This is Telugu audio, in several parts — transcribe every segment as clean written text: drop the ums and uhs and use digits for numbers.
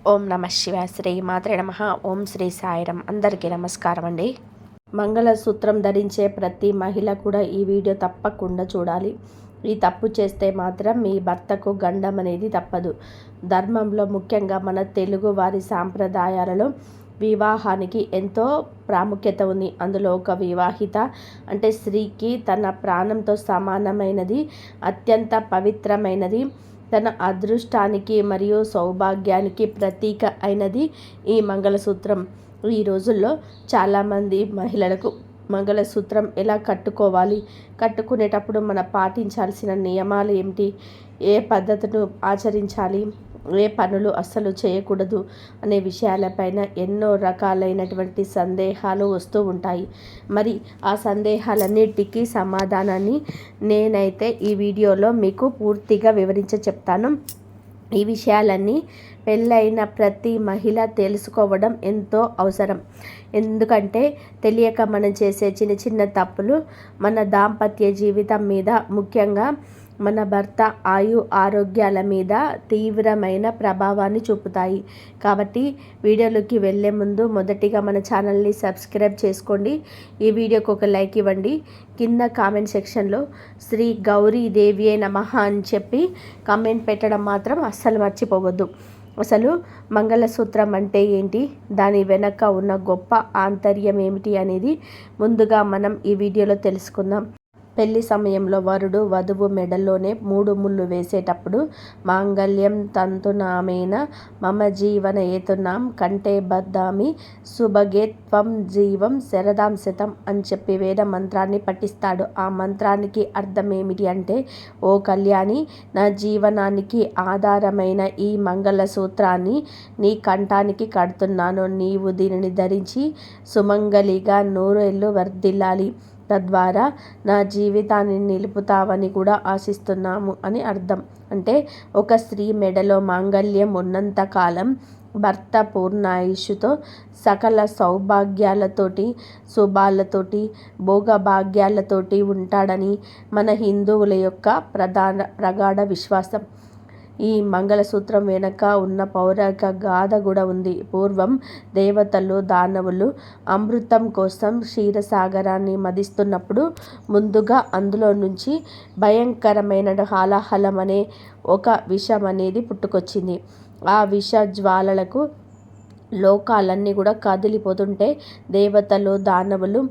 ఓం నమ శివాయ. శ్రీ మాత్రే నమ. ఓం శ్రీ సాయిరం. అందరికీ నమస్కారం అండి. మంగళసూత్రం ధరించే ప్రతి మహిళ కూడా ఈ వీడియో తప్పకుండా చూడాలి. ఈ తప్పు చేస్తే మాత్రం మీ భర్తకు గండం అనేది తప్పదు. ధర్మంలో ముఖ్యంగా మన తెలుగు వారి సాంప్రదాయాలలో వివాహానికి ఎంతో ప్రాముఖ్యత ఉంది. అందులో ఒక వివాహిత అంటే స్త్రీకి తన ప్రాణంతో సమానమైనది, అత్యంత పవిత్రమైనది, తన అదృష్టానికి మరియు సౌభాగ్యానికి ప్రతీక అయినది ఈ మంగళసూత్రం. ఈ రోజుల్లో చాలామంది మహిళలకు మంగళసూత్రం ఎలా కట్టుకోవాలి, కట్టుకునేటప్పుడు మనం పాటించాల్సిన నియమాలు ఏమిటి, ఏ పద్ధతులు ఆచరించాలి, ఏ పనులు అస్సలు చేయకూడదు అనే విషయాలపైన ఎన్నో రకాలైనటువంటి సందేహాలు వస్తూ ఉంటాయి. మరి ఆ సందేహాలన్నిటికీ సమాధానాన్ని నేనైతే ఈ వీడియోలో మీకు పూర్తిగా చెప్తాను. ఈ విషయాలన్నీ పెళ్ళైన ప్రతి మహిళ తెలుసుకోవడం ఎంతో అవసరం. ఎందుకంటే తెలియక మనం చేసే చిన్న చిన్న తప్పులు మన దాంపత్య జీవితం మీద, ముఖ్యంగా మన భర్త ఆరోగ్యాల మీద తీవ్రమైన ప్రభావాన్ని చూపుతాయి. కాబట్టి వీడియోలోకి వెళ్ళే ముందు మొదటిగా మన ఛానల్ని సబ్స్క్రైబ్ చేసుకోండి. ఈ వీడియోకి ఒక లైక్ ఇవ్వండి. కింద కామెంట్ సెక్షన్లో శ్రీ గౌరీదేవియే నమః అని చెప్పి కామెంట్ పెట్టడం మాత్రం అస్సలు మర్చిపోవద్దు. అసలు మంగళసూత్రం అంటే ఏంటి, దాని వెనక ఉన్న గొప్ప ఆంతర్యం ఏమిటి అనేది ముందుగా మనం ఈ వీడియోలో తెలుసుకుందాం. పెళ్లి సమయంలో వరుడు వధువు మెడలోనే 3 ముళ్ళు వేసేటప్పుడు మాంగళ్యం తంతునామేన మమ జీవన ఏతునాం కంటే బద్దామి సుభగే త్వం జీవం శరదాం శతం అని చెప్పి వేద మంత్రాన్ని పఠిస్తాడు. ఆ మంత్రానికి అర్థం ఏమిటి అంటే, ఓ కళ్యాణి, నా జీవనానికి ఆధారమైన ఈ మంగళసూత్రాన్ని నీ కంఠానికి కడుతున్నాను. నీవు దీనిని ధరించి సుమంగళిగా 100 ఏళ్ళు వర్ధిల్లాలి. తద్వారా నా జీవితాన్ని నిలుపుతావని కూడా ఆశిస్తున్నాము అని అర్థం. అంటే ఒక స్త్రీ మెడలో మాంగళ్యం ఉన్నంతకాలం భర్త పూర్ణాయుష్తో సకల సౌభాగ్యాలతోటి, శుభాలతోటి, భోగభాగ్యాలతోటి ఉంటాడని మన హిందువుల యొక్క ప్రగాఢ విశ్వాసం. ఈ మంగళసూత్రం వెనక ఉన్న పౌరాణిక గాథ కూడా ఉంది. పూర్వం దేవతలు, దానవులు అమృతం కోసం క్షీరసాగరాన్ని మదిస్తున్నప్పుడు ముందుగా అందులో నుంచి భయంకరమైన హాలాహలం అనే ఒక విషం అనేది పుట్టుకొచ్చింది. ఆ విష జ్వాలలకు లోకాలన్నీ కూడా కదిలిపోతుంటే దేవతలు, దానవులు,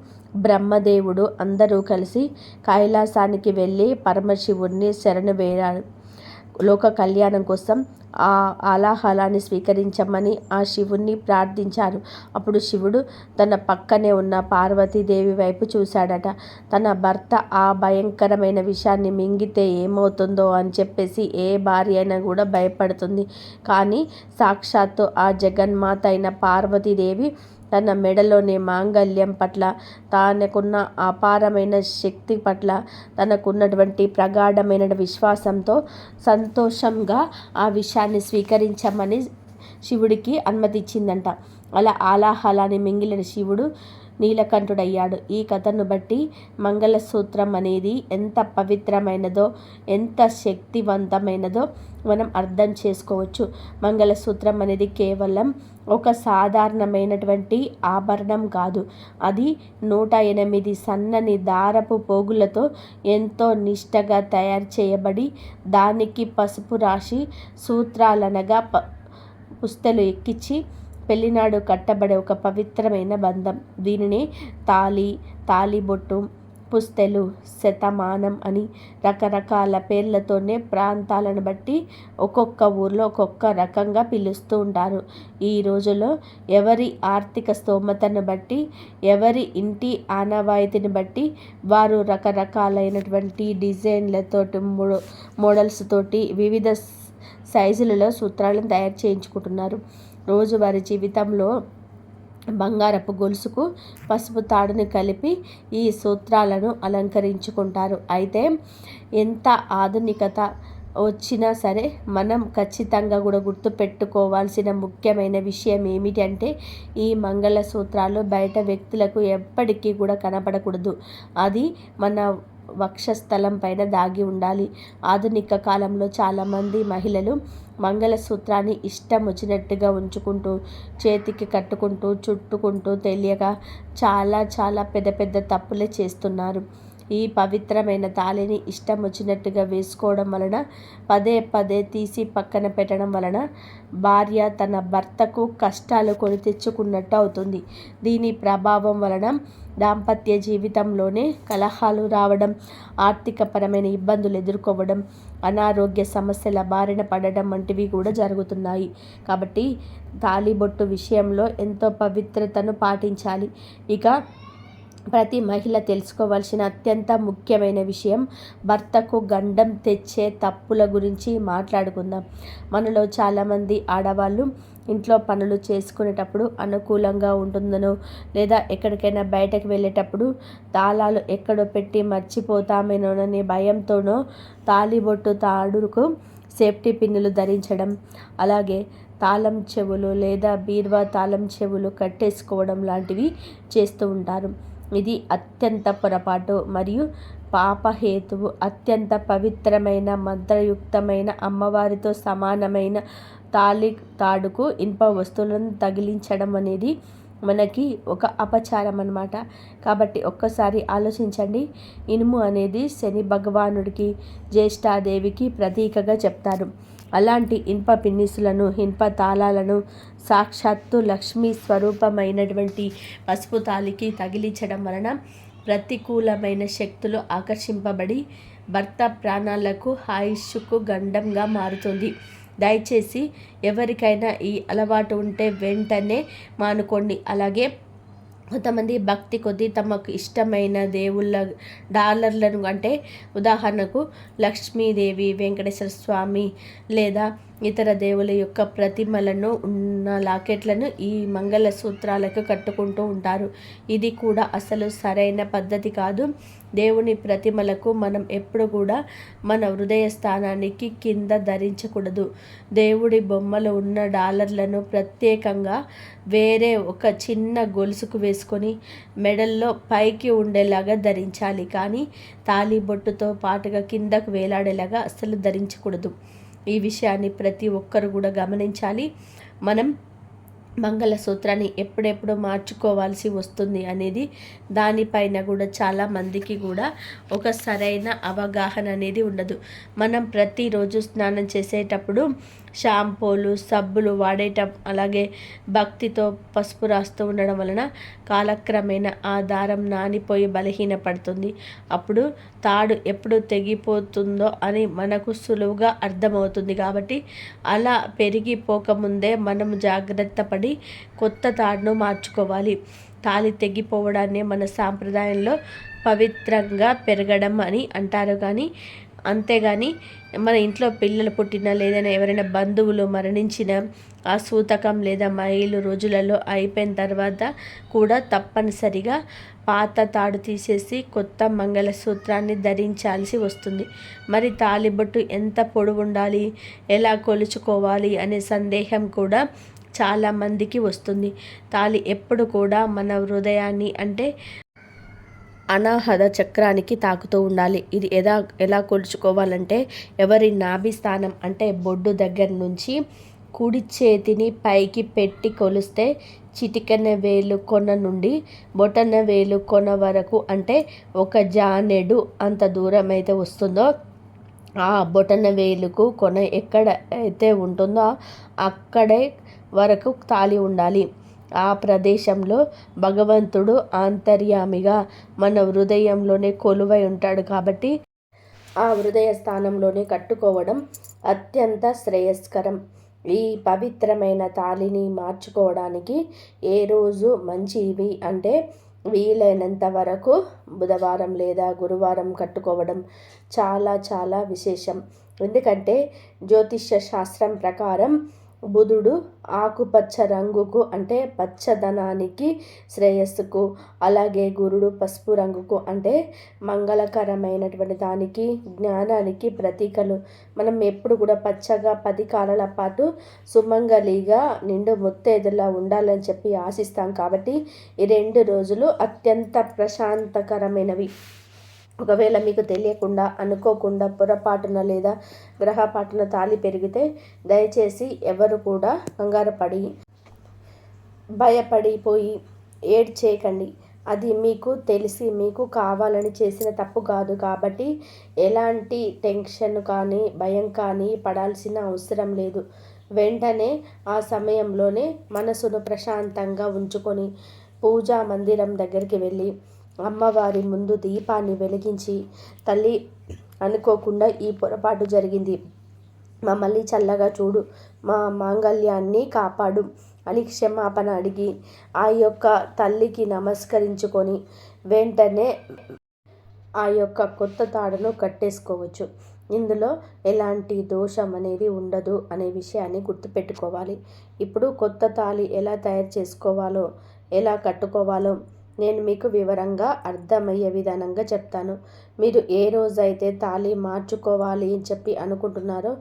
బ్రహ్మదేవుడు అందరూ కలిసి కైలాసానికి వెళ్ళి పరమశివుడిని శరణు వేరారు. లోక కళ్యాణం కోసం ఆ ఆలాహలాన్ని స్వీకరించమని ఆ శివుణ్ణి ప్రార్థించారు. అప్పుడు శివుడు తన పక్కనే ఉన్న పార్వతీదేవి వైపు చూశాడట. తన భర్త ఆ భయంకరమైన విషయాన్ని మింగితే ఏమవుతుందో అని చెప్పేసి ఏ భార్య అయినా కూడా భయపడుతుంది. కానీ సాక్షాత్తు ఆ జగన్మాత అయిన పార్వతీదేవి తన మెడలోని మాంగళ్యం పట్ల, తనకున్న అపారమైన శక్తి పట్ల, తనకున్నటువంటి ప్రగాఢమైన విశ్వాసంతో సంతోషంగా ఆ విషయాన్ని స్వీకరించమని శివుడికి అనుమతిచ్చిందంట. అలా ఆలాహలాన్ని మింగిలిన శివుడు నీలకంఠుడయ్యాడు. ఈ కథను బట్టి మంగళసూత్రం అనేది ఎంత పవిత్రమైనదో, ఎంత శక్తివంతమైనదో మనం అర్థం చేసుకోవచ్చు. మంగళసూత్రం అనేది కేవలం ఒక సాధారణమైనటువంటి ఆభరణం కాదు. అది 108 సన్నని దారపు పోగులతో ఎంతో నిష్టగా తయారు చేయబడి, దానికి పసుపు రాసి సూత్రాలనగా పుస్తలు ఎక్కించి పెళ్లినాడు కట్టబడే ఒక పవిత్రమైన బంధం. దీనిని తాళిబొట్టు, పుస్తెలు, శతమానం అని రకరకాల పేర్లతోనే ప్రాంతాలను బట్టి ఒక్కొక్క ఊర్లో ఒక్కొక్క రకంగా పిలుస్తూ ఉంటారు. ఈ రోజుల్లో ఎవరి ఆర్థిక స్తోమతను బట్టి, ఎవరి ఇంటి ఆనవాయితీని బట్టి వారు రకరకాలైనటువంటి డిజైన్లతోటి, మోడల్స్ తోటి, వివిధ సైజులలో సూత్రాలను తయారు చేయించుకుంటున్నారు. రోజువారీ జీవితంలో బంగారపు గొలుసుకు పసుపు తాడుని కలిపి ఈ సూత్రాలను అలంకరించుకుంటారు. అయితే ఎంత ఆధునికత వచ్చినా సరే మనం ఖచ్చితంగా కూడా గుర్తుపెట్టుకోవాల్సిన ముఖ్యమైన విషయం ఏమిటి అంటే, ఈ మంగళసూత్రాలు బయట వ్యక్తులకు ఎప్పటికీ కూడా కనపడకూడదు. అది మన వక్షస్థలం పైన దాగి ఉండాలి. ఆధునిక కాలంలో చాలామంది మహిళలు మంగళసూత్రాన్ని ఇష్టం వచ్చినట్టుగా ఉంచుకుంటూ, చేతికి కట్టుకుంటూ, చుట్టుకుంటూ తెలియక చాలా చాలా పెద్ద పెద్ద తప్పులే చేస్తున్నారు. ఈ పవిత్రమైన తాళిని ఇష్టం వచ్చినట్టుగా వేసుకోవడం వలన, పదే పదే తీసి పక్కన పెట్టడం వలన భార్య తన భర్తకు కష్టాలు కొని తెచ్చుకున్నట్టు అవుతుంది. దీని ప్రభావం వలన దాంపత్య జీవితంలోనే కలహాలు రావడం, ఆర్థికపరమైన ఇబ్బందులు ఎదుర్కోవడం, అనారోగ్య సమస్యల బారిన పడడం వంటివి కూడా జరుగుతున్నాయి. కాబట్టి తాళిబొట్టు విషయంలో ఎంతో పవిత్రతను పాటించాలి. ఇక ప్రతి మహిళ తెలుసుకోవాల్సిన అత్యంత ముఖ్యమైన విషయం, భర్తకు గండం తెచ్చే తప్పుల గురించి మాట్లాడుకుందాం. మనలో చాలామంది ఆడవాళ్ళు ఇంట్లో పనులు చేసుకునేటప్పుడు అనుకూలంగా ఉంటుందనో, లేదా ఎక్కడికైనా బయటకు వెళ్ళేటప్పుడు తాళాలు ఎక్కడో పెట్టి మర్చిపోతామేనోననే భయంతోనో తాళిబొట్టు తాడుకు సేఫ్టీ పిన్నులు ధరించడం, అలాగే తాళం చెవులు లేదా బీరువా తాళం చెవులు కట్టేసుకోవడం లాంటివి చేస్తూ ఉంటారు. ఇది అత్యంత పొరపాటు మరియు పాపహేతువు. అత్యంత పవిత్రమైన, మంత్రయుక్తమైన, అమ్మవారితో సమానమైన తాడుకు ఇనుప వస్తువులను తగిలించడం అనేది మనకి ఒక అపచారం అన్నమాట. కాబట్టి ఒక్కసారి ఆలోచించండి. ఇనుము అనేది శని భగవానుడికి, జ్యేష్ఠాదేవికి ప్రతీకగా చెప్తారు. అలాంటి ఇనుప పిన్నిసులను, ఇనుప తాళాలను సాక్షాత్తు లక్ష్మీ స్వరూపమైనటువంటి పసుపు తాళికి తగిలించడం వలన ప్రతికూలమైన శక్తులు ఆకర్షింపబడి భర్త ప్రాణాలకు, ఆయుష్కు గండంగా మారుతుంది. దయచేసి ఎవరికైనా ఈ అలవాటు ఉంటే వెంటనే మానుకోండి. అలాగే కొంతమంది భక్తి కొద్దీ తమకు ఇష్టమైన దేవుళ్ళ డాలర్లను, అంటే ఉదాహరణకు లక్ష్మీదేవి, వెంకటేశ్వర స్వామి లేదా ఇతర దేవుల యొక్క ప్రతిమలను ఉన్న లాకెట్లను ఈ మంగళసూత్రాలకు కట్టుకుంటూ ఉంటారు. ఇది కూడా అసలు సరైన పద్ధతి కాదు. దేవుని ప్రతిమలకు మనం ఎప్పుడు కూడా మన హృదయ స్థానానికి కింద ధరించకూడదు. దేవుడి బొమ్మలు ఉన్న డాలర్లను ప్రత్యేకంగా వేరే ఒక చిన్న గొలుసుకు వేసుకొని మెడల్లో పైకి ఉండేలాగా ధరించాలి. కానీ తాళిబొట్టుతో పాటుగా కిందకు వేలాడేలాగా అస్సలు ధరించకూడదు. ఈ విషయాన్ని ప్రతి ఒక్కరు కూడా గమనించాలి. మనం మంగళసూత్రాన్ని ఎప్పుడెప్పుడు మార్చుకోవాల్సి వస్తుంది అనేది దానిపైన కూడా చాలామందికి కూడా ఒక సరైన అవగాహన అనేది ఉండదు. మనం ప్రతిరోజు స్నానం చేసేటప్పుడు షాంపూలు, సబ్బులు వాడేటం, అలాగే భక్తితో పసుపు రాస్తూ ఉండడం వలన కాలక్రమేణా ఆ దారం నానిపోయి బలహీనపడుతుంది. అప్పుడు తాడు ఎప్పుడు తెగిపోతుందో అని మనకు సులువుగా అర్థమవుతుంది. కాబట్టి అలా పెరిగిపోకముందే మనం జాగ్రత్త పడి కొత్త తాడును మార్చుకోవాలి. తాళి తెగిపోవడాన్ని మన సాంప్రదాయంలో పవిత్రంగా పెరగడం అని అంటారు. అంతేగాని మన ఇంట్లో పిల్లలు పుట్టిన, లేదైనా ఎవరైనా బంధువులు మరణించిన ఆ సూతకం లేదా మైలు రోజులలో అయిపోయిన తర్వాత కూడా తప్పనిసరిగా పాత తాడు తీసేసి కొత్త మంగళసూత్రాన్ని ధరించాల్సి వస్తుంది. మరి తాళిబొట్టు ఎంత పొడవు ఉండాలి, ఎలా కొలుచుకోవాలి అనే సందేహం కూడా చాలామందికి వస్తుంది. తాళి ఎప్పుడు కూడా మన హృదయాన్ని, అంటే అనాహత చక్రానికి తాకుతూ ఉండాలి. ఇది ఎలా కొలుచుకోవాలంటే, ఎవరి నాభి స్థానం, అంటే బొడ్డు దగ్గర నుంచి కుడి చేతిని పైకి పెట్టి కొలిస్తే చిటికెన వేలు కొన నుండి బొటన వేలు కొన వరకు, అంటే ఒక జానెడు అంత దూరం అయితే వస్తుందో ఆ బొటన వేలుకు కొన ఎక్కడ అయితే ఉంటుందో అక్కడే వరకు తాళి ఉండాలి. ఆ ప్రదేశంలో భగవంతుడు ఆంతర్యామిగా మన హృదయంలోనే కొలువై ఉంటాడు. కాబట్టి ఆ హృదయ స్థానంలోనే కట్టుకోవడం అత్యంత శ్రేయస్కరం. ఈ పవిత్రమైన తాళిని మార్చుకోవడానికి ఏ రోజు మంచివి అంటే, వీలైనంత వరకు బుధవారం లేదా గురువారం కట్టుకోవడం చాలా చాలా విశేషం. ఎందుకంటే జ్యోతిష్య శాస్త్రం ప్రకారం బుధుడు ఆకుపచ్చ రంగుకు, అంటే పచ్చదనానికి, శ్రేయస్సుకు, అలాగే గురుడు పసుపు రంగుకు, అంటే మంగళకరమైనటువంటి దానికి, జ్ఞానానికి ప్రతీకలు. మనం ఎప్పుడు కూడా పచ్చగా 10 కాలాల పాటు సుమంగళిగా నిండు ముత్తైదులా ఉండాలని చెప్పి ఆశిస్తాం. కాబట్టి ఈ 2 రోజులు అత్యంత ప్రశాంతకరమైనవి. ఒకవేళ మీకు తెలియకుండా అనుకోకుండా పొరపాటున లేదా గ్రహపాటున తాళి పెరిగితే దయచేసి ఎవరు కూడా కంగారు పడి భయపడిపోయి ఏడ్చేయకండి. అది మీకు తెలిసి మీకు కావాలని చేసిన తప్పు కాదు కాబట్టి ఎలాంటి టెన్షన్ కానీ భయం కానీ పడాల్సిన అవసరం లేదు. వెంటనే ఆ సమయంలోనే మనసును ప్రశాంతంగా ఉంచుకొని పూజా మందిరం దగ్గరికి వెళ్ళి అమ్మవారి ముందు దీపాన్ని వెలిగించి, తల్లి అనుకోకుండా ఈ పొరపాటు జరిగింది, మమ్మల్ని చల్లగా చూడు, మా మాంగళ్యాన్ని కాపాడు అని క్షమాపణ అడిగి ఆ యొక్క తల్లికి నమస్కరించుకొని వెంటనే ఆ యొక్క కొత్త తాడును కట్టేసుకోవచ్చు. ఇందులో ఎలాంటి దోషం అనేది ఉండదు అనే విషయాన్ని గుర్తుపెట్టుకోవాలి. ఇప్పుడు కొత్త తాళి ఎలా తయారు చేసుకోవాలో, ఎలా కట్టుకోవాలో నేను మీకు వివరంగా అర్థమయ్యే విధానంగా చెప్తాను. మీరు ఏ రోజైతే తాళి మార్చుకోవాలి అని చెప్పి అనుకుంటున్నారో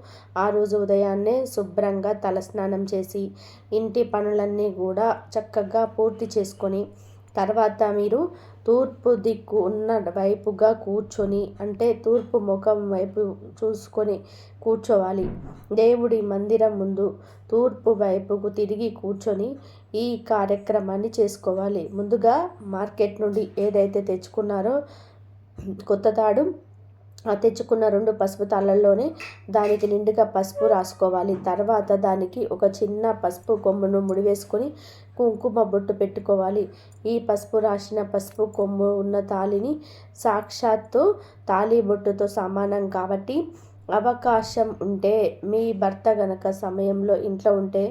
ఆ రోజు ఉదయాన్నే శుభ్రంగా తలస్నానం చేసి ఇంటి పనులన్నీ కూడా చక్కగా పూర్తి చేసుకొని తర్వాత మీరు తూర్పు దిక్కు ఉన్న వైపుగా కూర్చొని, అంటే తూర్పు ముఖం వైపు చూసుకొని కూర్చోవాలి. దేవుడి మందిరం ముందు తూర్పు వైపుకు తిరిగి కూర్చొని ఈ కార్యక్రమాన్ని చేసుకోవాలి. ముందుగా మార్కెట్ నుండి ఏదైతే తెచ్చుకున్నారో కొత్త తాడు, ఆ తెచ్చుకున్న 2 పసుపు తాళ్ళల్లోనే దానికి నిండుగా పసుపు రాసుకోవాలి. తర్వాత దానికి ఒక చిన్న పసుపు కొమ్మును ముడివేసుకొని కుంకుమ బొట్టు పెట్టుకోవాలి. ఈ పసుపు రాసిన పసుపు కొమ్ము ఉన్న తాళిని సాక్షాత్తు తాళి బొట్టుతో సమానం కాబట్టి అవకాశం ఉంటే మీ భర్త గనక సమయంలో ఇంట్లో ఉంటే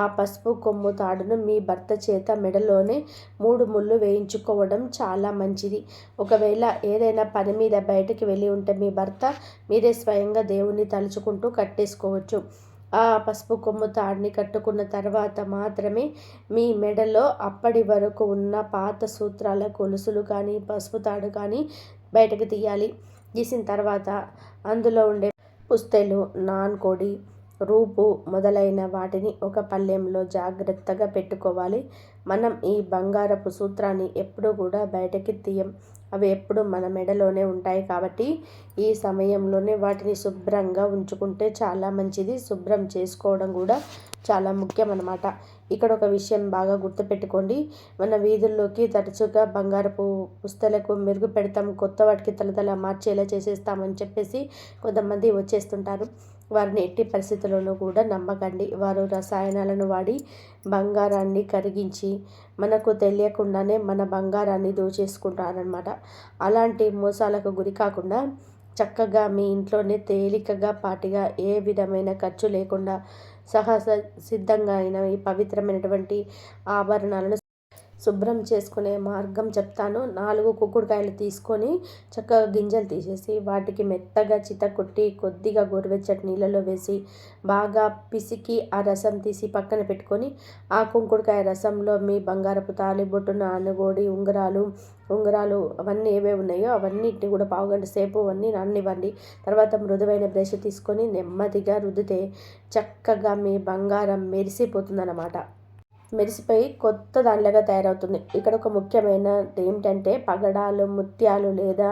ఆ పసుపు కొమ్ము తాడును మీ భర్త చేత మెడలోనే 3 ముళ్ళు వేయించుకోవడం చాలా మంచిది. ఒకవేళ ఏదైనా పని మీద బయటికి వెళ్ళి ఉంటే మీ భర్త మీరే స్వయంగా దేవుణ్ణి తలుచుకుంటూ కట్టేసుకోవచ్చు. ఆ పసుపు కొమ్ము తాడుని కట్టుకున్న తర్వాత మాత్రమే మీ మెడలో అప్పటి వరకు ఉన్న పాత సూత్రాల గొలుసులు కానీ పసుపు తాడు కానీ బయటకు తీయాలి. తీసిన తర్వాత అందులో ఉండే పుస్తెలు, నాన్కోడి, రూపు మొదలైన వాటిని ఒక పళ్ళెంలో జాగ్రత్తగా పెట్టుకోవాలి. మనం ఈ బంగారపు సూత్రాన్ని ఎప్పుడూ కూడా బయటకి తీయం. అవి ఎప్పుడు మన మెడలోనే ఉంటాయి కాబట్టి ఈ సమయంలోనే వాటిని శుభ్రంగా ఉంచుకుంటే చాలా మంచిది. శుభ్రం చేసుకోవడం కూడా చాలా ముఖ్యం అన్నమాట. ఇక్కడ ఒక విషయం బాగా గుర్తుపెట్టుకోండి. మన వీధుల్లోకి తరచుగా బంగారపు పుస్తలకు మెరుగు పెడతాం, కొత్త వాటికి తలతల మార్చేలా చేసేస్తామని చెప్పేసి కొంతమంది వచ్చేస్తుంటారు. వారిని ఎట్టి పరిస్థితుల్లోనూ కూడా నమ్మకండి. వారు రసాయనాలను వాడి బంగారాన్ని కరిగించి మనకు తెలియకుండానే మన బంగారాన్ని దోచేసుకుంటారనమాట. అలాంటి మోసాలకు గురి కాకుండా చక్కగా మీ ఇంట్లోనే తేలికగా పాటిగా ఏ విధమైన ఖర్చు లేకుండా సహజ సిద్ధంగా అయిన ఈ పవిత్రమైనటువంటి ఆభరణాలను శుభ్రం చేసుకునే మార్గం చెప్తాను. 4 కుక్కుడుకాయలు తీసుకొని చక్కగా గింజలు తీసేసి వాటికి మెత్తగా చితకొట్టి కొద్దిగా గోరువెచ్చటి నీళ్ళలో వేసి బాగా పిసికి ఆ రసం తీసి పక్కన పెట్టుకొని ఆ కుంకుడుకాయ రసంలో మీ బంగారపు తాళిబొట్టు, నాన్నగోడి, ఉంగరాలు అవన్నీ ఏవేవి ఉన్నాయో అవన్నిటిని కూడా పావుగంట సేపు అవన్నీ నాననివ్వండి. తర్వాత మృదువైన బ్రష్ తీసుకొని నెమ్మదిగా రుద్దితే చక్కగా మీ బంగారం మెరిసిపోతుందన్నమాట. మెరిసిపోయి కొత్త దానిలాగా తయారవుతుంది. ఇక్కడ ఒక ముఖ్యమైన ఏమిటంటే పగడాలు, ముత్యాలు లేదా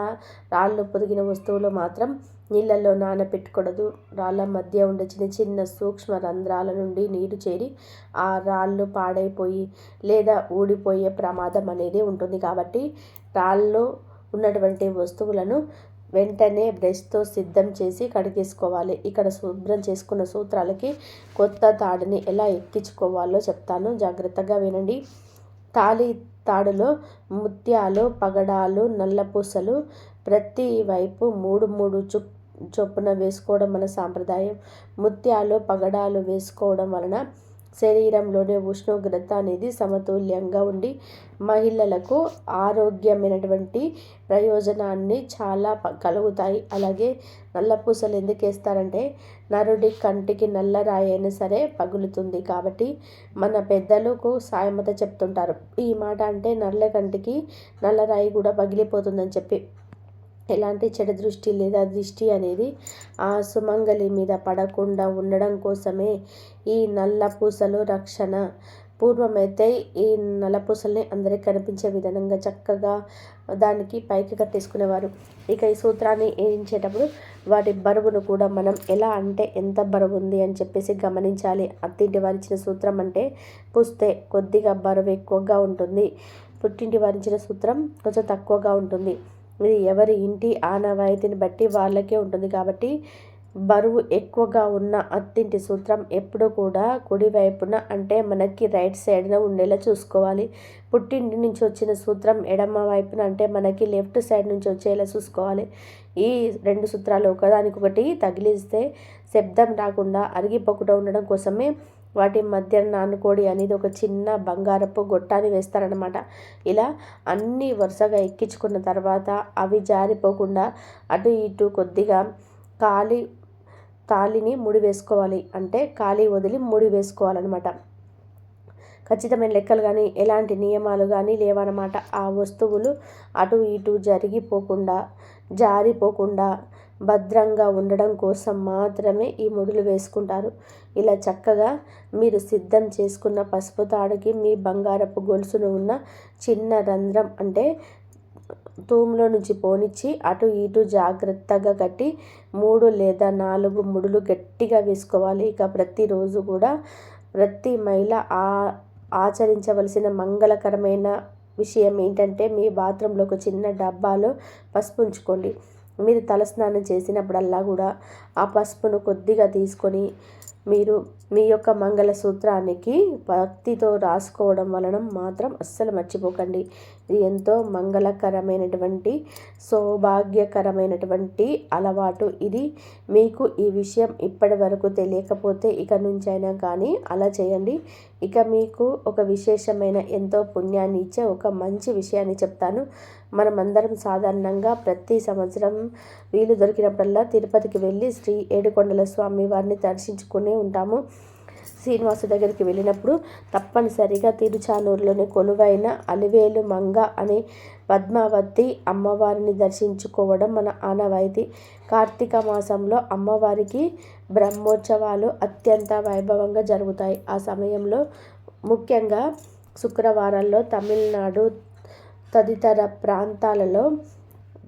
రాళ్ళు పొదిగిన వస్తువులు మాత్రం నీళ్ళల్లో నానబెట్టకూడదు. రాళ్ళ మధ్య ఉండే చిన్న చిన్న సూక్ష్మ రంధ్రాల నుండి నీరు చేరి ఆ రాళ్ళు పాడైపోయి లేదా ఊడిపోయే ప్రమాదం అనేది ఉంటుంది. కాబట్టి రాళ్ళు ఉన్నటువంటి వస్తువులను వెంటనే బ్రష్తో సిద్ధం చేసి కడిగేసుకోవాలి. ఇక్కడ శుభ్రం చేసుకున్న సూత్రాలకి కొత్త తాడుని ఎలా ఎక్కించుకోవాలో చెప్తాను, జాగ్రత్తగా వినండి. తాడులో ముత్యాలు, పగడాలు, నల్లపూసలు ప్రతి వైపు 3 చొప్పున వేసుకోవడం మన సాంప్రదాయం. ముత్యాలు, పగడాలు వేసుకోవడం వలన శరీరంలోనే ఉష్ణోగ్రత అనేది సమతుల్యంగా ఉండి మహిళలకు ఆరోగ్యమైనటువంటి ప్రయోజనాన్ని చాలా కలుగుతాయి. అలాగే నల్లపూసలు ఎందుకు వేస్తారంటే నరుడి కంటికి నల్లరాయి అయినా సరే పగులుతుంది కాబట్టి మన పెద్దలకు సామెత చెప్తుంటారు. ఈ మాట అంటే నల్ల కంటికి నల్లరాయి కూడా పగిలిపోతుందని చెప్పి. ఎలాంటి చెడు దృష్టి లేదా దిష్టి అనేది ఆ సుమంగళి మీద పడకుండా ఉండడం కోసమే ఈ నల్ల పూసలు రక్షణ. పూర్వమైతే ఈ నల్లపూసల్ని అందరికి కనిపించే విధంగా చక్కగా దానికి పైకి కట్టేసుకునేవారు. ఇక ఈ సూత్రాన్ని వేయించేటప్పుడు వాటి బరువును కూడా మనం ఎలా అంటే ఎంత బరువు ఉంది అని చెప్పేసి గమనించాలి. అత్తింటి వారిచ్చిన సూత్రం అంటే పుస్తే కొద్దిగా బరువు ఎక్కువగా ఉంటుంది, పుట్టింటి వారిచ్చిన సూత్రం కొంచెం తక్కువగా ఉంటుంది. ఇది ఎవరి ఇంటి ఆనవాయితీని బట్టి వాళ్ళకే ఉంటుంది. కాబట్టి బరువు ఎక్కువగా ఉన్న అత్తింటి సూత్రం ఎప్పుడు కూడా కుడివైపున అంటే మనకి రైట్ సైడ్న ఉండేలా చూసుకోవాలి. పుట్టింటి నుంచి వచ్చిన సూత్రం ఎడమ వైపున అంటే మనకి లెఫ్ట్ సైడ్ నుంచి వచ్చేలా చూసుకోవాలి. ఈ 2 సూత్రాలు ఒకదానికొకటి తగిలిస్తే శబ్దం రాకుండా అరిగిపోకుండా ఉండడం కోసమే వాటి మధ్య నానుకోడి అనేది ఒక చిన్న బంగారపు గొట్టాన్ని వేస్తారనమాట. ఇలా అన్నీ వరుసగా ఎక్కించుకున్న తర్వాత అవి జారిపోకుండా అటు ఇటు కొద్దిగా తాళిని ముడి వేసుకోవాలి. అంటే ఖాళీ వదిలి ముడి వేసుకోవాలన్నమాట. ఖచ్చితమైన లెక్కలు కానీ ఎలాంటి నియమాలు కానీ లేవన్నమాట. ఆ వస్తువులు అటు ఇటు జరిగిపోకుండా జారిపోకుండా భద్రంగా ఉండడం కోసం మాత్రమే ఈ ముడులు వేసుకుంటారు. ఇలా చక్కగా మీరు సిద్ధం చేసుకున్న పసుపు తాడుకి మీ బంగారపు గొలుసును ఉన్న చిన్న రంధ్రం అంటే తూములో నుంచి పోనిచ్చి అటు ఇటు జాగ్రత్తగా కట్టి 3 లేదా 4 ముడులు గట్టిగా వేసుకోవాలి. ఇక ప్రతిరోజు కూడా ప్రతి మహిళ ఆచరించవలసిన మంగళకరమైన విషయం ఏంటంటే మీ బాత్రూంలో ఒక చిన్న డబ్బాలో పసుపు ఉంచుకోండి. మీరు తలస్నానం చేసినప్పుడల్లా కూడా ఆ పసుపును కొద్దిగా తీసుకొని మీరు మీ యొక్క మంగళసూత్రానికి భక్తితో రాసుకోవడం వలన మాత్రం అస్సలు మర్చిపోకండి. ఇది ఎంతో మంగళకరమైనటువంటి సౌభాగ్యకరమైనటువంటి అలవాటు. ఇది మీకు ఈ విషయం ఇప్పటి వరకు తెలియకపోతే ఇక నుంచైనా కానీ అలా చేయండి. ఇక మీకు ఒక విశేషమైన ఎంతో పుణ్యాన్ని ఇచ్చే ఒక మంచి విషయాన్ని చెప్తాను. మనమందరం సాధారణంగా ప్రతి సంవత్సరం వీలు దొరికినప్పుడల్లా తిరుపతికి వెళ్ళి శ్రీ ఏడుకొండల స్వామి వారిని దర్శించుకునే ఉంటాము. శ్రీనివాసు దగ్గరికి వెళ్ళినప్పుడు తప్పనిసరిగా తిరుచానూరులోని కొలువైన అలివేలు మంగ అనే పద్మావతి అమ్మవారిని దర్శించుకోవడం మన ఆనవాయితీ. కార్తీక మాసంలో అమ్మవారికి బ్రహ్మోత్సవాలు అత్యంత వైభవంగా జరుగుతాయి. ఆ సమయంలో ముఖ్యంగా శుక్రవారాల్లో తమిళనాడు తదితర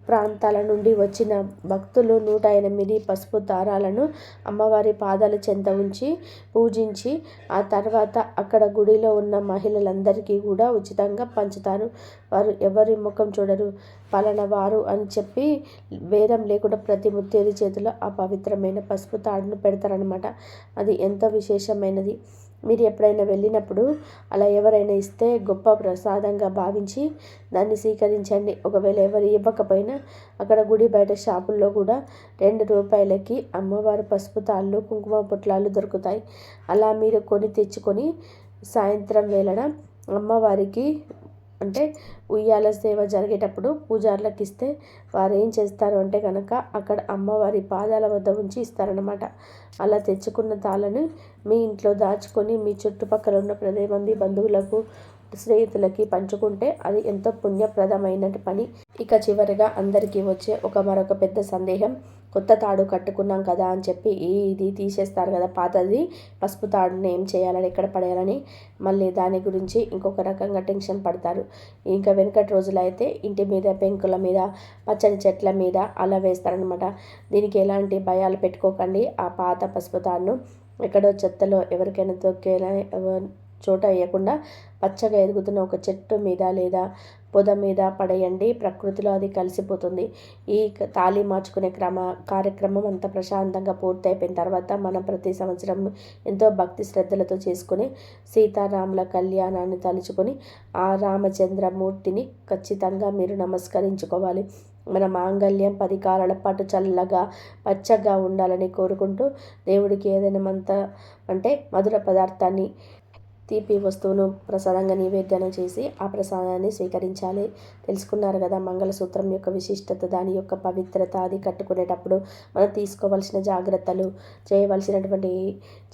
ప్రాంతాల నుండి వచ్చిన భక్తులు 108 పసుపు దారాలను అమ్మవారి పాదాల చెంత ఉంచి పూజించి ఆ తర్వాత అక్కడ గుడిలో ఉన్న మహిళలందరికీ కూడా ఉచితంగా పంచుతారు. వారు ఎవరి ముఖం చూడరు, పలానా వారు అని చెప్పి బేరం లేకుండా ప్రతి ముత్తేది చేతిలో ఆ పవిత్రమైన పసుపు తాడును పెడతారనమాట. అది ఎంతో విశేషమైనది. మీరు ఎప్పుడైనా వెళ్ళినప్పుడు అలా ఎవరైనా ఇస్తే గొప్ప ప్రసాదంగా భావించి దాన్ని స్వీకరించండి. ఒకవేళ ఎవరు ఇవ్వకపోయినా అక్కడ గుడి బయట షాపుల్లో కూడా 2 రూపాయలకి అమ్మవారి పసుపు తాళ్ళు కుంకుమ పొట్లాలు దొరుకుతాయి. అలా మీరు తెచ్చుకొని సాయంత్రం వేళన అమ్మవారికి అంటే ఉయ్యాల సేవ జరిగేటప్పుడు పూజారులకు ఇస్తే వారు ఏం చేస్తారు అంటే కనుక అక్కడ అమ్మవారి పాదాల వద్ద ఉంచి ఇస్తారనమాట. అలా తెచ్చుకున్న తాళ్ళను మీ ఇంట్లో దాచుకొని మీ చుట్టుపక్కల ఉన్న 10 మంది బంధువులకు స్నేహితులకి పంచుకుంటే అది ఎంతో పుణ్యప్రదమైన పని. ఇక చివరిగా అందరికీ వచ్చే మరొక పెద్ద సందేహం, కొత్త తాడు కట్టుకున్నాం కదా అని చెప్పి ఇది తీసేస్తారు కదా పాతది పసుపు తాడుని ఏం చేయాలని ఎక్కడ పడేయాలని మళ్ళీ దాని గురించి ఇంకొక రకంగా టెన్షన్ పడతారు. ఇంకా వెనకటి రోజులు అయితే ఇంటి మీద పెంకుల మీద పచ్చని చెట్ల మీద అలా వేస్తారనమాట. దీనికి ఎలాంటి భయాలు పెట్టుకోకండి. ఆ పాత పసుపు తాడును ఎక్కడో చెత్తలో ఎవరికైనా తొక్కేలా చోట వేయకుండా పచ్చగా ఎదుగుతున్న ఒక చెట్టు మీద లేదా పొద మీద పడేయండి. ప్రకృతిలో అది కలిసిపోతుంది. ఈ తాళి మార్చుకునే కార్యక్రమం అంతా ప్రశాంతంగా పూర్తయిపోయిన తర్వాత మనం ప్రతి సంవత్సరం ఎంతో భక్తి శ్రద్ధలతో చేసుకుని సీతారాముల కళ్యాణాన్ని తలుచుకొని ఆ రామచంద్రమూర్తిని ఖచ్చితంగా మీరు నమస్కరించుకోవాలి. మన మాంగళ్యం 10 కాలాల పాటు చల్లగా పచ్చగా ఉండాలని కోరుకుంటూ దేవుడికి ఏదైనా మధుర పదార్థాన్ని తీపి వస్తువును ప్రసాదంగా నివేదన చేసి ఆ ప్రసాదాన్ని స్వీకరించాలి. తెలుసుకున్నారు కదా మంగళసూత్రం యొక్క విశిష్టత, దాని యొక్క పవిత్రత, అది కట్టుకునేటప్పుడు మనం తీసుకోవాల్సిన జాగ్రత్తలు,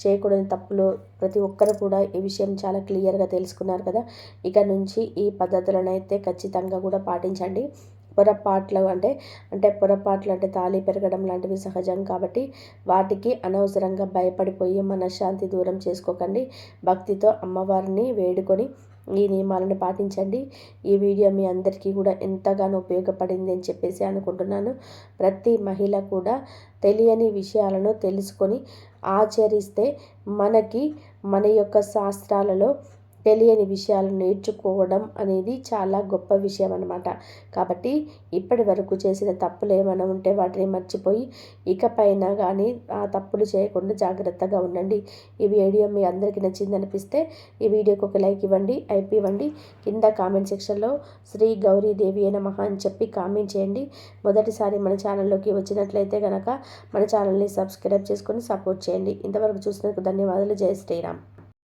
చేయకూడని తప్పులు, ప్రతి ఒక్కరు కూడా ఈ విషయం చాలా క్లియర్గా తెలుసుకున్నారు కదా. ఇక నుంచి ఈ పద్ధతులను అయితే ఖచ్చితంగా కూడా పాటించండి. పొరపాట్లు అంటే తాళి పెరగడం లాంటివి సహజం కాబట్టి వాటికి అనవసరంగా భయపడిపోయి మనశ్శాంతి దూరం చేసుకోకండి. భక్తితో అమ్మవారిని వేడుకొని ఈ నియమాలను పాటించండి. ఈ వీడియో మీ అందరికీ కూడా ఎంతగానో ఉపయోగపడింది అని చెప్పేసి అనుకుంటున్నాను. ప్రతి మహిళ కూడా తెలియని విషయాలను తెలుసుకొని ఆచరిస్తే మనకి మన యొక్క శాస్త్రాలలో తెలియని విషయాలు నేర్చుకోవడం అనేది చాలా గొప్ప విషయం అన్నమాట. కాబట్టి ఇప్పటి వరకు చేసిన తప్పులు ఏమైనా ఉంటే వాటిని మర్చిపోయి ఇకపైన కానీ ఆ తప్పులు చేయకుండా జాగ్రత్తగా ఉండండి. ఈ వీడియో మీ అందరికీ నచ్చింది అనిపిస్తే ఈ వీడియోకి ఒక లైక్ ఇవ్వండి, ఐపీ ఇవ్వండి. కింద కామెంట్ సెక్షన్లో శ్రీ గౌరీదేవి నమః అని చెప్పి కామెంట్ చేయండి. మొదటిసారి మన ఛానల్లోకి వచ్చినట్లయితే కనుక మన ఛానల్ని సబ్స్క్రైబ్ చేసుకొని సపోర్ట్ చేయండి. ఇంతవరకు చూసినందుకు ధన్యవాదాలు. జై శ్రీరామ్.